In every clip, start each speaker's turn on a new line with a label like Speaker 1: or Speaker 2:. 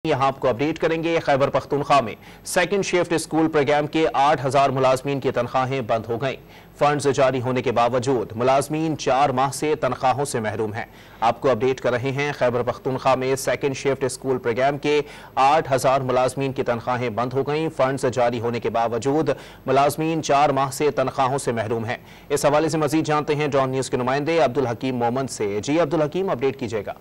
Speaker 1: यहाँ आपको अपडेट करेंगे। खैबर पख्तूनख्वा में सेकंड शिफ्ट स्कूल प्रोग्राम के 8000 मुलाजमीन की तनख्वाहें बंद हो गईं। फंड्स जारी होने के बावजूद मुलाजमीन 4 माह से तनख्वाहों से महरूम हैं। आपको अपडेट कर रहे हैं। खैबर पख्तूनख्वा में सेकंड शिफ्ट स्कूल प्रोग्राम के 8000 मुलाजमीन की तनख्वाहें बंद हो गईं। फंड्स जारी होने के बावजूद मुलाजमीन 4 माह से तनख्वाहों से महरूम हैं। इस हवाले से मजीद जानते हैं डॉन न्यूज के नुमाइंदे अब्दुल हकीम मोमन से। जी अब्दुल हकीम, अपडेट कीजिएगा।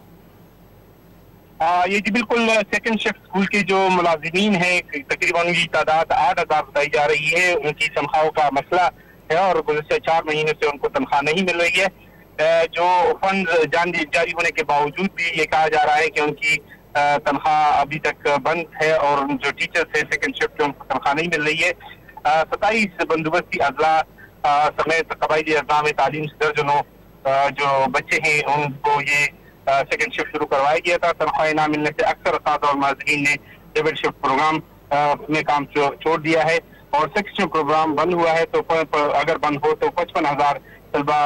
Speaker 2: ये जी बिल्कुल सेकंड शिफ्ट स्कूल के जो मुलाजिमीन हैं तकरीबन उनकी तादाद 8000 बताई जा रही है। उनकी तनख्वाहों का मसला है और गुज़श्ता 4 महीने से उनको तनख्वाह नहीं मिल रही है। जो फंड जारी होने के बावजूद भी ये कहा जा रहा है कि उनकी तनख्वाह अभी तक बंद है और जो टीचर्स है सेकंड शिफ्ट में उनको तनख्वाह नहीं मिल रही है। 27 बंदोबस्ती अजला समेत कबायली अजला में तालीम से दर्जनों जो बच्चे हैं उनको ये सेकंड शिफ्ट शुरू करवाया गया था। तनख्वाहें ना मिलने से अक्सर असातिज़ा और मुलाज़िमीन ने डबल शिफ्ट प्रोग्राम में काम छोड़ दिया है और सेकंड शिफ्ट प्रोग्राम बंद हुआ है। तो अगर बंद हो तो 55,000 तलबा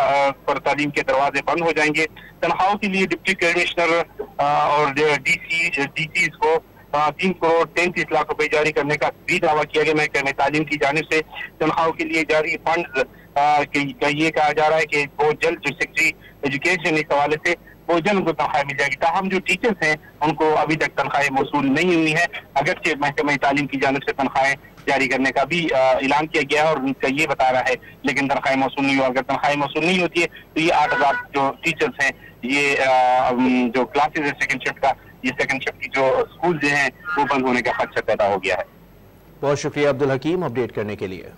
Speaker 2: पर तालीम के दरवाजे बंद हो जाएंगे। तनख्वाहों के लिए डिप्टी कमिश्नर और डीसी को 3 करोड़ 33 लाख रुपए जारी करने का भी दावा किया गया। महकमे तालीम की जानिब से तनख्वाहों के लिए जारी फंड का ये कहा जा रहा है कि बहुत जल्द जो सेक्रेटरी एजुकेशन इस हवाले से वो जल्द उनको तनख्वाह मिल जाएगी। ताहम जो टीचर्स हैं उनको अभी तक तनख्वाहें मौसूल नहीं हुई है। अगरचे महकमे तालीम की जानिब से तनख्वाहें जारी करने का भी ऐलान किया गया है और उनका ये बता रहा है, लेकिन तनख्वाहें मौसूल नहीं हुआ। अगर तनख्वाहें मौसूल नहीं होती है तो ये 8000 जो टीचर्स हैं ये जो क्लासेज है सेकंड शिफ्ट का, ये सेकंड शिफ्ट की जो स्कूल जो हैं वो बंद होने का खदशा पैदा हो गया है।
Speaker 1: बहुत शुक्रिया अब्दुल हकीम अपडेट करने के लिए।